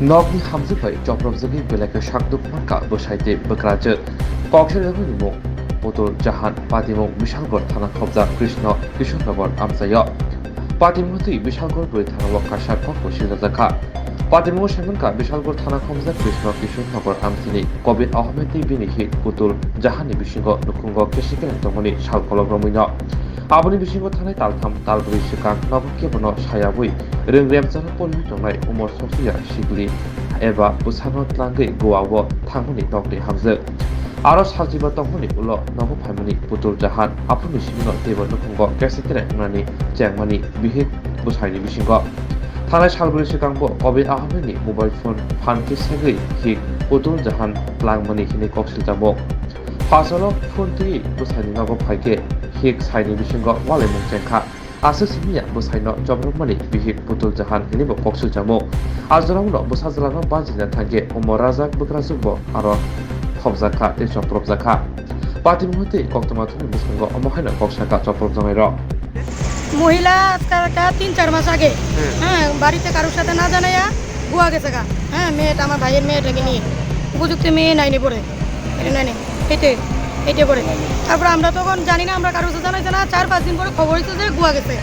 Nogni hamzipai joprobzagi belaka shakduk marka bosaite bekraja Kokshedagi nimo Putul Jahan Patimong Bishalgor Thana Khobza Krishna Kishonagor Amzaya Patimoti Bishalgor Doi Thana Wakashar Kokko Shilazakha Patimong Shemanka Bishalgor Thana Khobza Krishna Kishonagor Amzini Kobit Ahmedi Binihi Putul Jahani Bishingo Nukungo Keshiken Tomoni Shalkologromina Aboni Bishingo Thane Taltham Talbri Shikang Navakibono Shayabui Ringremzana Poli Tongai Umor Sofia Shigli Eva Busano Tlangi Goawo Tangoni Dogli Hamza Aro Saljiba Tongoni Ulo Novo Family Putul Jahan Apuni Shimino Table Nukungo Kesikere Nani Jangmani Bihik Bushaini Bishingo Thane Shalbri Shikangbo Kobi Ahmeni Mobile Phone Hanki Segi Hik Putul Jahan Langmani Hini Koksil Jabo Fasolo Phone Tui Bushaini Novo Paike Hik Saini Bishingo Wale Mungchenka Asu Simia Busaino Jobromani Bihik Putul Jahan Hini Bo Koksil Jamo Azramuno Busazalano Bajina Tange Umorazak Bukrazubo Aro Khobzakha te Joprobzakha Patimoti Koktomatuni Buskango Omohena Kokshaka Joprobzamairo মহিলা আজকালকা 3-4 মাস আগে হ্যাঁ বাড়িতে কারোর সাথে না জানাইয়া গোয়া গেছে গা হ্যাঁ মেয়েটা আমার ভাইয়ের মেয়েটাকে নিয়ে উপযুক্ত মেয়ে নাইনে পড়ে নাইনে হেঁটে পড়ে তারপর আমরা তখন জানি না আমরা কারোর সাথে জানাইছে না 4-5 দিন পরে খবর হইছে যে গোয়া গেছে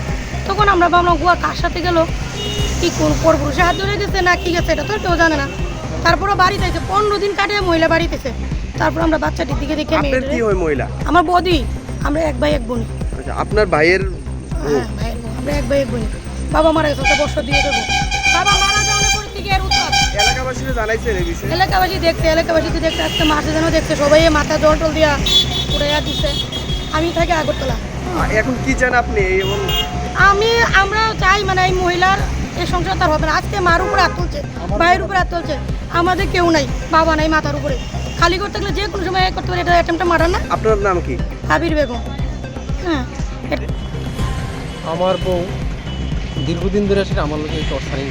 তখন আমরা ভাবলাম গোয়া কার সাথে গেল কি কোন পরপুরুষের হাত ধরে গেছে না কি গেছে এটা তো কেউ জানে না তারপরে বাড়িতে এসে 15 দিন কাটে মহিলা বাড়িতে এসে তারপর আমরা বাচ্চাটির দিকে দেখে আপনার কি হয় মহিলা আমার বদি আমরা এক ভাই এক বোন আচ্ছা আপনার ভাইয়ের আমরা এক ভাই এক বোন বাবা মারা গেছে তো বর্ষ দিয়ে দেবো বাবা মারা যাওয়ার পর থেকে এর উত্তর এলাকাবাসীরা জানাইছেন এই বিষয়ে এলাকাবাসী দেখছে আজকে মাসে যেন দেখছে সবাই মাথা জল টল দিয়া উড়াইয়া দিচ্ছে আমি থাকি আগরতলা এখন কি চান আপনি এমন আমরা চাই মানে এই মহিলার এই সংসার তার হবে না আজকে মার উপরে হাত তুলছে ভাইয়ের উপরে হাত তুলছে আমাদের কেউ নাই বাবা নাই মাথার উপরে খালি করতে গেলে যে কোনো সময় করতে পারে এটা অ্যাটেম্পটা মারার না আপনার নাম কি হাবির বেগম হ্যাঁ আমার বউ দীর্ঘদিন ধরে সেটা আমার লোকে টর্চারিং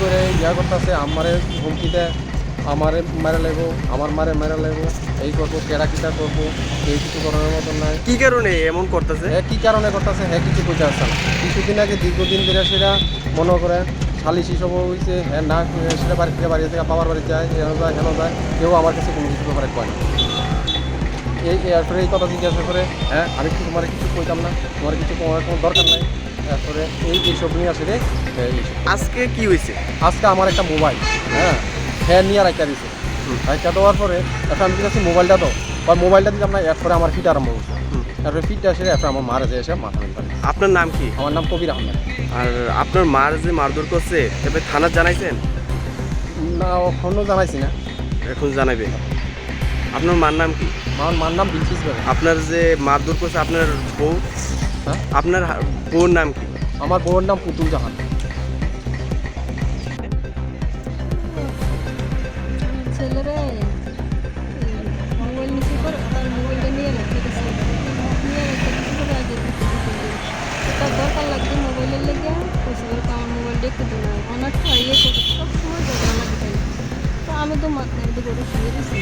করে করতেছে আমারে হুমকিতে আমারে মেরে লাগবো আমার মেরে লাগবো এই করবো কেরা করবো এই কিছু করানোর মতন নাই কি কারণে এমন করতেছে কি কারণে করতেছে কিছু বুঝতে আসছে না কিছুদিন আগে দীর্ঘদিন ধরে সেটা মনে করে সালিশি সব হয়েছে না সেটা বাড়ি থেকে বাড়ি থেকে বাবার বাড়ি যায় হেন যায় কেউ আমার কাছে কোনো কিছু ব্যাপারে কয় না এরপরে এই কথা জিজ্ঞাসা করে আমি তোমার কিছু কইতাম না তোমার কিছু কোনো দরকার নাই তারপরে এইসব নিয়ে আসে আজকে কি হয়েছে আজকে আমার একটা মোবাইল ফ্যান নিয়ে রাখা দিয়েছে রাখা দেওয়ার পরে এখন আমি কাছে মোবাইলটা দাও বা মোবাইলটা দিলাম না এরপরে আমার ফিট আরম্ভ করছে তারপরে ফিটটা আসে এরপরে আমার মারা যায় এসে মাথা মেরে পারে আপনার নাম কি আমার নাম কবির আহমেদ আর আপনার মার যে মারধর করছে তবে থানা জানাইছেন না এখনও জানাইছি না এখন জানাবে আপনার মার নাম কি আমার মার নাম বিলকিস বেগম আপনার যে মারধর করছে আপনার বউ আপনার বউর নাম কি আমার বউর নাম পুতুল জাহান ছেলেরা মোবাইল নিচে করে তার মোবাইলটা নিয়ে রেখে দিচ্ছে তার দরকার লাগছে মোবাইলের লেগে পয়সা করে আমার মোবাইলটা একটু দেবো অনেক ইয়ে করে সবসময় দরকার লাগছে তো আমি তো মাথায় একটু করে শুয়ে দিচ্ছি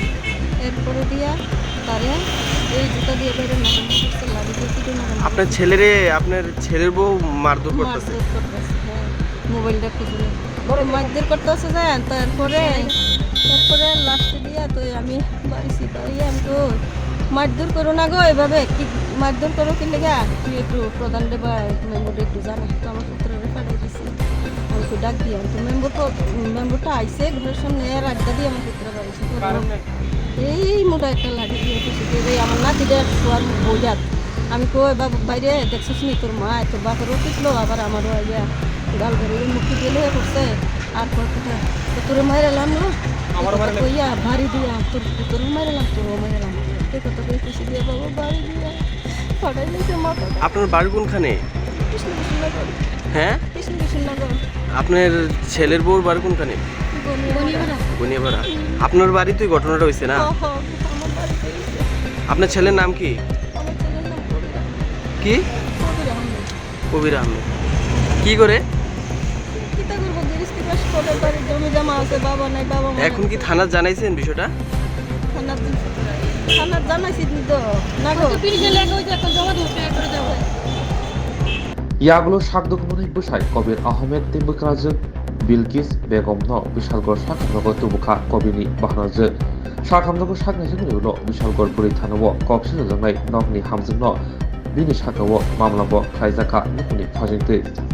এরপরে দিয়া তারে এই জুতা দিয়ে বেড়ে নামানো করছে লাড়ি দিয়ে পিঠে নামানো আপনার ছেলের বউ মারধর করতেছে হ্যাঁ মোবাইলটা খুঁজলে মারধর করতেছে যায় তারপরে লাস্টে দিয়া তো আমি বাড়িছি বাড়ি আমি তো মারধর করো না গো এভাবে কি মারধর করো কি লেগে তুই একটু প্রধান দেবা মেম্বরটা একটু জানা তো আমার পুত্ররে পাঠাই দিছি আমি তো ডাক দিয়া তো মেম্বরটা আইসে ঘরের সামনে রাজদা দিয়ে আমার পুত্র বাড়িছে এই মোটা একটা লাঠি দিয়ে আমার নাতিটা শোয়ার বইজাত আমি কই বাবু বাইরে দেখছিস নি তোর মা তোর বাপেরও পিছলো আবার আমারও আইয়া গাল ঘরে মুক্তি দিলে করছে আর কথা তোর মায়ের এলাম না কইয়া ভারী দিয়া তোর মায়ের এলাম তোরও মায়ের এলাম এই কথা কই খুশি দিয়ে বাবা বাড়ি দিয়া ফাটাই দিয়েছে মাথা আপনার বাড়ি কোনখানে কৃষ্ণনগর হ্যাঁ কৃষ্ণনগর আপনার ছেলের বউর বাড়ি কোনখানে বনিয়াপাড়া আপনার বাড়িতেই ঘটনাটা হয়েছে না আমার বাড়িতে আপনার ছেলের নাম কি আমার ছেলের নাম কি কবির আহমেদ কবির আহমেদ কি করে কিতা করবো গৃহস্থী বাস করে বাড়ির জমি জমা আছে বাবা নাই বাবা মা এখন কি থানা জানাইছেন বিষয়টা থানার জানাইছি তো না গো Yagulo Shakduk Munai Bushai Kobir Ahmed Timbukrazuk Bilkis बेगम न विशालगढ़ साखामनगर तुबुखा कबिनी बाहानाजो साखामनगर साखनायजों उनाव विशालगढ़ बुरै थानाव कक्सिजों नगनि हामजों बिनि साखाव मामलाबो खायजाखा नखरनि फाजिंथै